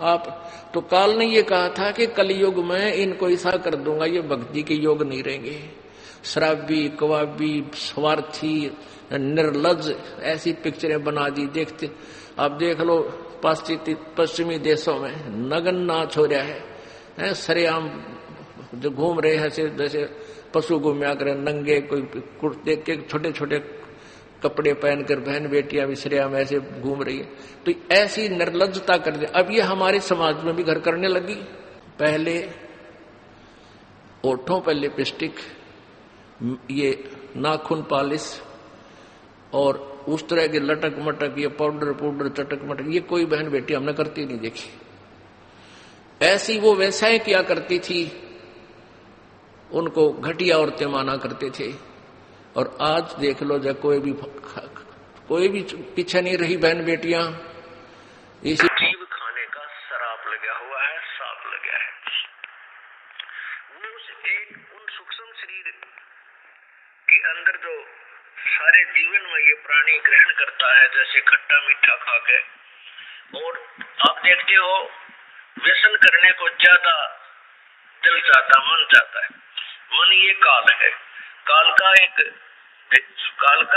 आप तो काल ने ये कहा था कि कलयुग में इनको ऐसा कर दूंगा, ये भक्ति के योग नहीं रहेंगे, शराबी, कवाबी, स्वार्थी, निर्लज, ऐसी पिक्चरें बना दी। देखते आप देख लो पश्चिमी देशों में नग्न नाच हो रहा है, सरेआम जो घूम रहे हैं जैसे पशु घूमया करे नंगे, कोई कुर्ते के छोटे छोटे कपड़े पहनकर बहन बेटियां भी सरेआम ऐसे घूम रही है। तो ऐसी निर्लज्जता कर दे। अब ये हमारे समाज में भी घर करने लगी। पहले ओठों पर लिपस्टिक, ये नाखून पॉलिश और उस तरह के लटक मटक, ये पाउडर चटक मटक, ये कोई बहन बेटी हमने करती नहीं देखी। ऐसी वो वैसा किया करती थी, उनको घटिया औरतें माना करते थे। और आज देख लो, जब कोई भी पीछे नहीं रही बहन बेटियां। इसी जीव खाने का शराब लगा हुआ है, सांप लगा है। वो उन सूक्ष्म शरीर के अंदर जो सारे जीवन में ये प्राणी ग्रहण करता है, जैसे खट्टा मीठा खा के। और आप देखते हो व्यसन करने को ज्यादा दिल चाहता, मन चाहता है। मन ये काल है, काल का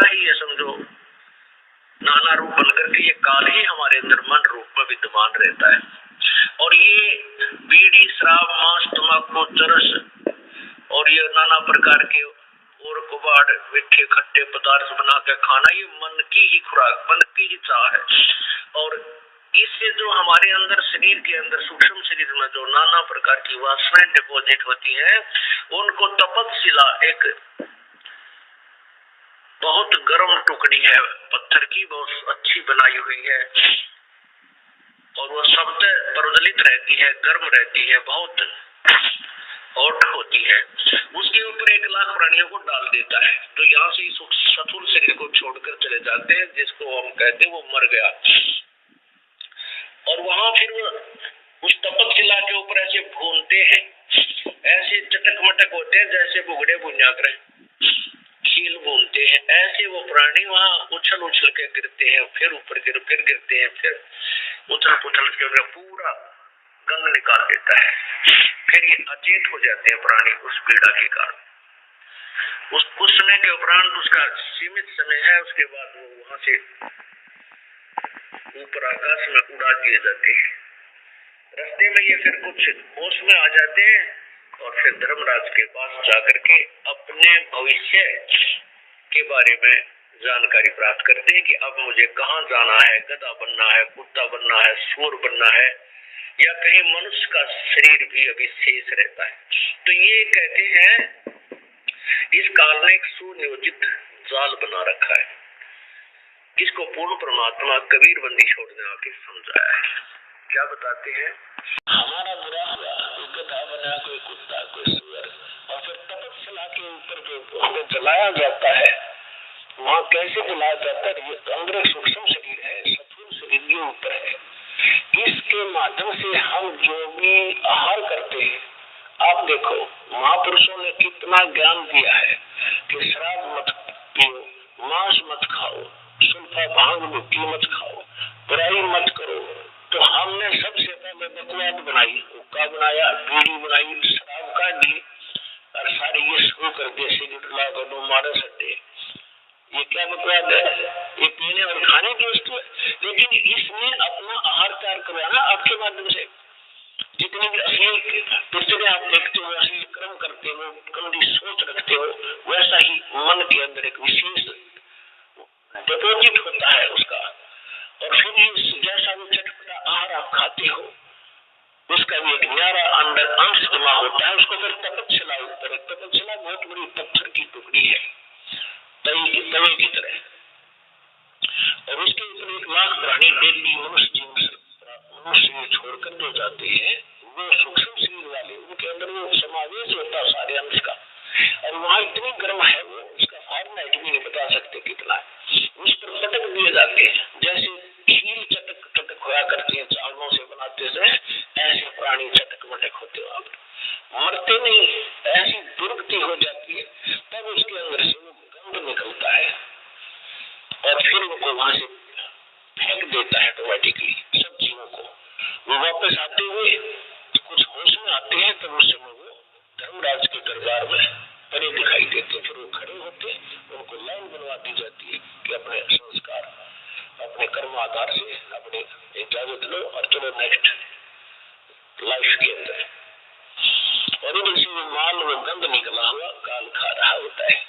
ही है समझो, नाना रूप बनकर के ये काल ही हमारे अंदर मन रूप में विद्यमान रहता है। और ये बीड़ी, शराब, मांस, तंबाकू, चरस और ये नाना प्रकार के और कुबाड़, मीठे खट्टे पदार्थ बना के खाना, ये मन की ही खुराक, मन की ही चाह है। और इससे जो हमारे अंदर शरीर के अंदर सूक्ष्म शरीर में जो नाना प्रकार की वासनाएं डिपोजिट होती हैं, उनको तपतशिला, एक बहुत गर्म टुकड़ी है पत्थर की, बहुत अच्छी बनाई हुई है और वो शब्द प्रज्वलित रहती है, गर्म रहती है, बहुत हॉट होती है। उसके ऊपर 1,00,000 प्राणियों को डाल देता है, तो यहाँ से स्थूल शरीर को छोड़कर चले जाते हैं, जिसको हम कहते हैं वो मर गया। और वहां फिर उस तपतशिला के ऊपर ऐसे भूनते हैं, ऐसे चटक मटक होते हैं जैसे बुगड़े बुनिया करें, खील भूनते हैं। ऐसे वो प्राणी वहां उछल उछल के गिरते हैं, फिर ऊपर फिर गिरते हैं, फिर उछल पुछल के पूरा गंध निकाल देता है। फिर ये अचेत हो जाते हैं प्राणी उस पीड़ा के कारण। उस कुछ समय के उपरांत, उसका सीमित समय है, उसके बाद वो वहां से ऊपर आकाश में उड़ा दिए जाते हैं। रास्ते में ये फिर कुछ होश में आ जाते हैं और फिर धर्मराज के पास जाकर के अपने भविष्य के बारे में जानकारी प्राप्त करते हैं कि अब मुझे कहाँ जाना है, गधा बनना है, कुत्ता बनना है, सूर बनना है, या कहीं मनुष्य का शरीर भी अभी शेष रहता है। तो ये कहते हैं इस काल ने एक सुनियोजित जाल बना रखा है, जिसको पूर्ण परमात्मा कबीर बंदी छोड़ने आके समझाया है। क्या बताते हैं? हमारा बुरा हुआ, कोई गधा बना, कोई कुत्ता, कोई सूअर, और फिर तपस्या के ऊपर जो हमें जलाया जाता है, वहाँ कैसे जलाया जाता है? ये अंदर एक सूक्ष्म शरीर है, स्थूल शरीर के ऊपर है। इसके माध्यम से हम जो भी आहार करते हैं, आप देखो महापुरुषों ने कितना ज्ञान दिया है कि शराब मत पियो, मांस मत खाओ, सुल्फा भांग मिट्टी मत खाओ, बुराई मत करो। तो हमने सबसे पहले बकवाद बनाई, हुक्का बनाया, बीड़ी बनाई, शराब का दी, और सारे ये शुरू कर दिए, सिगरेट ला दो, मारे सट्टे। ये क्या बकवाद है? ये पीने और खाने की वस्तु है। लेकिन इसमें अपना आहार तैयार करवाना आपके माध्यम से। जितनी भी असली पिक्चरें आप देखते हो, असली कर्म करते हो, गंदी सोच रखते हो, वैसा ही मन के अंदर एक विशेष डिपोजिट होता है उसका। और फिर ये जैसा भी चटपटा आहार आप खाते हो, उसका भी एक न्यारा अंदर अंश जमा होता है। उसको फिर तपतशिला ऊपर, तपतशिला बहुत बड़ी पत्थर की टुकड़ी है, तवे की तरह, और उसके ऊपर 1,00,000 प्राणी डेली मनुष्य छोड़कर जो जाते हैं, वो सूक्ष्म शरीर वाले, उनके अंदर वो समावेश होता है सारे अंश का। और वहाँ इतनी गर्म है वो, उसका फार्मेट भी नहीं बता सकते कितना है। उस पर पटक दिए जाते हैं, जैसे खील चटक हुआ करती है चावलों से बनाते से, ऐसे प्राणी चटक मटक होते हो। आप मरते नहीं, ऐसी दुर्गति हो जाती है, तब उसके अंदर से वो गंध निकलता है और फिर उनको वहां से फेंक देता है ऑटोमेटिकली सब जीवों को। वो वापस आते हुए कुछ होश में आते हैं, तब उस समय वो धर्मराज के दरबार में परे दिखाई देते। फिर वो खड़े होते, उनको लाइन बनवा दी जाती है कि अपने संस्कार, अपने कर्म आधार से अपने इजाजत लो और चलो नेक्स्ट लाइफ के अंदर। और इधर से वो माल व गंध निकला हुआ काल खा रहा होता है।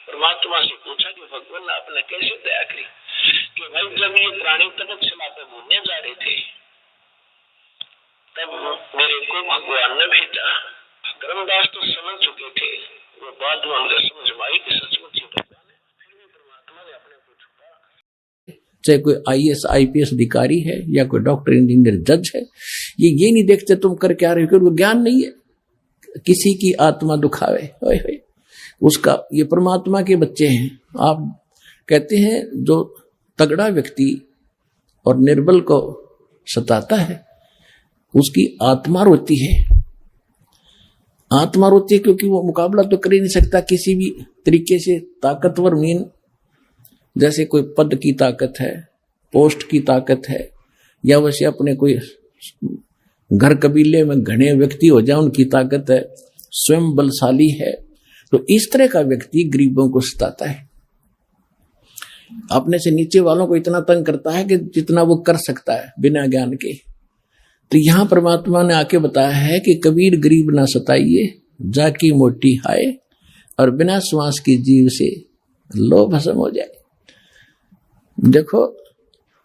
परमात्मा से पूछा कि भगवान आपने कैसे दया करी कि भाई जब ये प्राणी तपस्या पे घूमने जा रहे थे तब मेरे को भगवान ने भेजा। धर्मदास तो समझ चुके थे, वो बात उनको समझ आई कि सचमुच भगवान है। फिर भी परमात्मा ने अपने को छुपा। चाहे कोई IAS IPS अधिकारी है या कोई डॉक्टर इंजीनियर जज है, ये नहीं देखते तुम कर क्या रहे हो, क्योंकि ज्ञान नहीं है। किसी की आत्मा दुखावे होए होए उसका, ये परमात्मा के बच्चे हैं। आप कहते हैं जो तगड़ा व्यक्ति और निर्बल को सताता है उसकी आत्मा रोती है। आत्मा रोती है क्योंकि वो मुकाबला तो कर ही नहीं सकता किसी भी तरीके से। ताकतवर मीन जैसे कोई पद की ताकत है, पोस्ट की ताकत है, या वैसे अपने कोई घर कबीले में घने व्यक्ति हो जाए उनकी ताकत है, स्वयं बलशाली है। तो इस तरह का व्यक्ति गरीबों को सताता है, अपने से नीचे वालों को इतना तंग करता है कि जितना वो कर सकता है बिना ज्ञान के। तो यहां परमात्मा ने आके बताया है कि कबीर गरीब ना सताइए, जाकी मोटी हाय, और बिना श्वास की जीव से लो भस्म हो जाए। देखो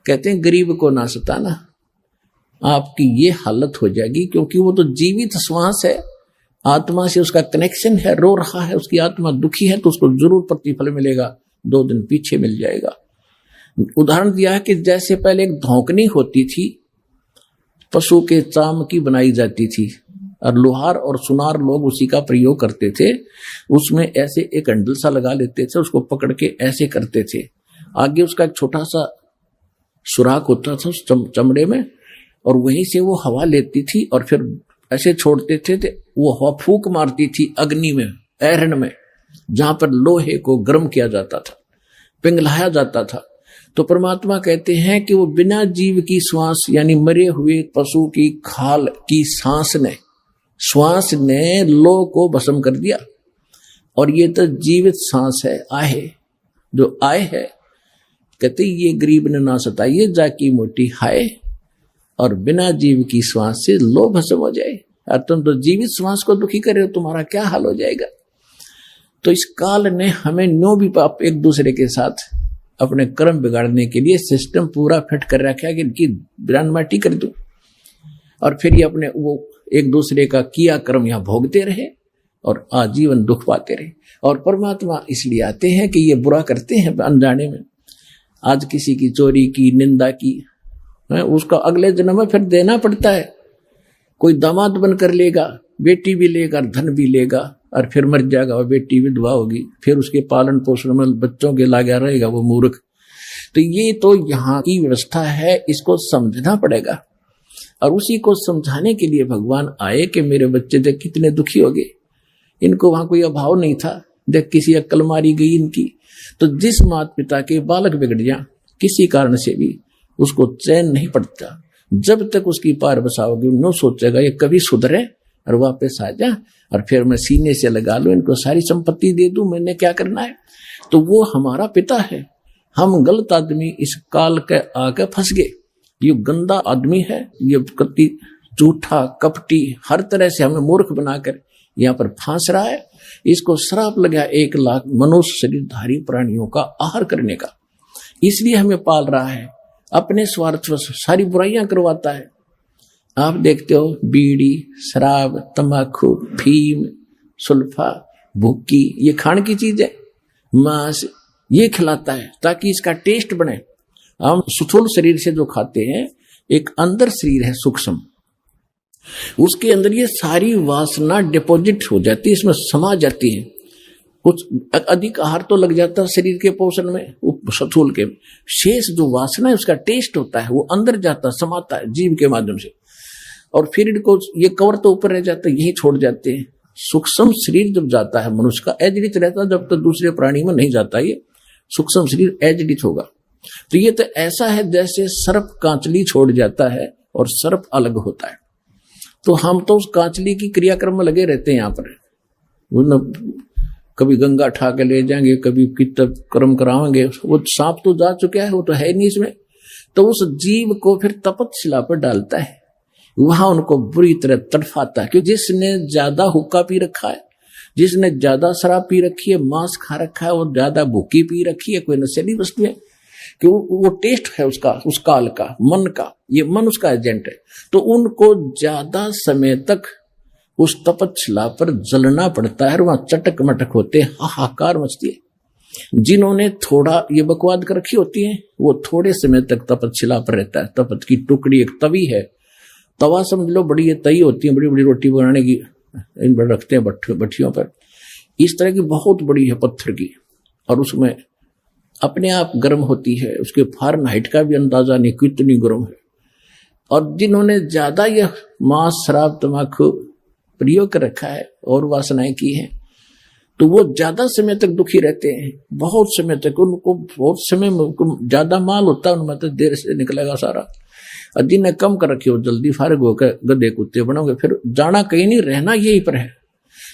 कहते हैं गरीब को ना सताना, आपकी ये हालत हो जाएगी, क्योंकि वो तो जीवित श्वास है, आत्मा से उसका कनेक्शन है, रो रहा है, उसकी आत्मा दुखी है, तो उसको जरूर प्रतिफल मिलेगा, 2 दिन पीछे मिल जाएगा। उदाहरण दिया है कि जैसे पहले एक धौंकनी होती थी, पशु के चाम की बनाई जाती थी, और लोहार और सुनार लोग उसी का प्रयोग करते थे। उसमें ऐसे एक हैंडल सा लगा लेते थे, उसको पकड़ के ऐसे करते थे, आगे उसका एक छोटा सा सुराख होता था उस चमड़े में, और वहीं से वो हवा लेती थी और फिर ऐसे छोड़ते थे, वो हवा फूंक मारती थी अग्नि में, ऐरन में, जहां पर लोहे को गर्म किया जाता था, पिघलाया जाता था। तो परमात्मा कहते हैं कि वो बिना जीव की श्वास, यानी मरे हुए पशु की खाल की श्वास ने लोह को भस्म कर दिया। और ये तो जीवित सांस है, आहे जो आए है। कहते ये गरीब ने ना सताइए, जाकी मोटी हाय, और बिना जीव की श्वास से लो भस्म हो जाए। और तुम तो जीवित श्वास को दुखी कर रहे हो, तुम्हारा क्या हाल हो जाएगा। तो इस काल ने हमें नो भी पाप एक दूसरे के साथ अपने कर्म बिगाड़ने के लिए सिस्टम पूरा फिट कर रखा है कि इनकी बिरान माटी कर दूं, और फिर ये अपने वो एक दूसरे का किया कर्म यहां भोगते रहे और आजीवन दुख पाते रहे। और परमात्मा इसलिए आते हैं कि ये बुरा करते हैं अनजाने में। आज किसी की चोरी की, निंदा की, उसका अगले जन्म में फिर देना पड़ता है। कोई दामाद बनकर लेगा, बेटी भी लेगा, धन भी लेगा, और फिर मर जाएगा, और बेटी विधवा होगी, फिर उसके पालन पोषण में बच्चों के लागा रहेगा वो मूर्ख। तो ये तो यहाँ की व्यवस्था है, इसको समझना पड़ेगा। और उसी को समझाने के लिए भगवान आए कि मेरे बच्चे देख कितने दुखी हो गए, इनको वहां कोई अभाव नहीं था, देख किसी अक्ल मारी गई इनकी। तो जिस माता पिता के बालक बिगड़ जाए किसी कारण से भी, उसको चैन नहीं पड़ता। जब तक उसकी पार बसाओगे न सोचेगा ये कभी सुधरे और वापस आ जा, और फिर मैं सीने से लगा लूं, इनको सारी संपत्ति दे दूं, मैंने क्या करना है। तो वो हमारा पिता है। हम गलत आदमी इस काल के आके फंस गए। ये गंदा आदमी है, ये कति झूठा कपटी, हर तरह से हमें मूर्ख बनाकर यहाँ पर फांस रहा है। इसको श्राप लगा 1 लाख मनुष्य शरीरधारी प्राणियों का आहार करने का, इसलिए हमें पाल रहा है, अपने स्वार्थ से सारी बुराइयां करवाता है। आप देखते हो बीड़ी, शराब, तंबाकू, फीम, सुल्फा, भुक्की, ये खाने की चीज है, मांस ये खिलाता है ताकि इसका टेस्ट बने। हम स्थूल शरीर से जो खाते हैं, एक अंदर शरीर है सूक्ष्म, उसके अंदर ये सारी वासना डिपॉजिट हो जाती है, इसमें समा जाती है। कुछ अधिक आहार तो लग जाता है शरीर के पोषण में, स्थूल के शेष जो वासना है उसका टेस्ट होता है, वो अंदर जाता समाता है जीव के माध्यम से, और फिर इनको ये कवर तो ऊपर रह जाता है, यही छोड़ जाते हैं। सूक्ष्म शरीर जब जाता है मनुष्य का एजडित रहता है, जब तक दूसरे प्राणी में नहीं जाता, ये सूक्ष्म शरीर एजडित होगा। तो ये तो ऐसा है जैसे सर्प कांचली छोड़ जाता है और सर्प अलग होता है। तो हम तो उस कांचली की क्रियाक्रम में लगे रहते हैं यहाँ पर, कभी गंगा ठा के ले जाएंगे, कभी कितब कर्म कराएंगे। वो सांप तो जा चुका है, वो तो है नहीं इसमें। तो उस जीव को फिर तपस्या पर डालता है, वहां उनको बुरी तरह तड़फाता है। क्योंकि जिसने ज्यादा हुक्का पी रखा है, जिसने ज्यादा शराब पी रखी है, मांस खा रखा है, वो ज्यादा भूखी पी रखी है, कोई नशेली वस्तु है, कि वो टेस्ट है उसका, उस काल का, मन का, ये मन उसका एजेंट है। तो उनको ज्यादा समय तक उस तपस्या पर जलना पड़ता है, वहां चटक मटक होते, हाहाकार मचती है। जिन्होंने थोड़ा ये बकवाद कर रखी होती है, वो थोड़े समय तक तपस्या पर रहता है। तपत की टुकड़ी एक तवी है, तवा समझ लो, बड़ी ये तई होती है, बड़ी बड़ी रोटी बनाने की, इन पर रखते हैं भट्टियों पर। इस तरह की बहुत बड़ी है पत्थर की, और उसमें अपने आप गर्म होती है, उसके फारेनहाइट का भी अंदाजा नहीं कितनी गर्म है। और जिन्होंने ज्यादा यह मांस शराब तम्बाकू प्रयोग कर रखा है और वासनाएं की हैं, तो वो ज्यादा समय तक दुखी रहते हैं, बहुत समय तक। उनको बहुत समय ज्यादा माल होता है उनमें, तो देर से निकलेगा सारा। और जिन्हें कम कर रखी हो जल्दी फारिग होकर गधे कुत्ते बनोगे, फिर जाना कहीं नहीं, रहना यही पर है।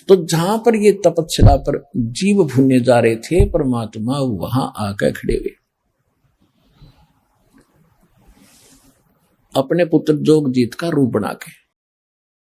तो जहां पर ये तपस्या पर जीव भुनने जा रहे थे, परमात्मा वहां आकर खड़े हुए, अपने पुत्र जोगजीत का रूप बना के।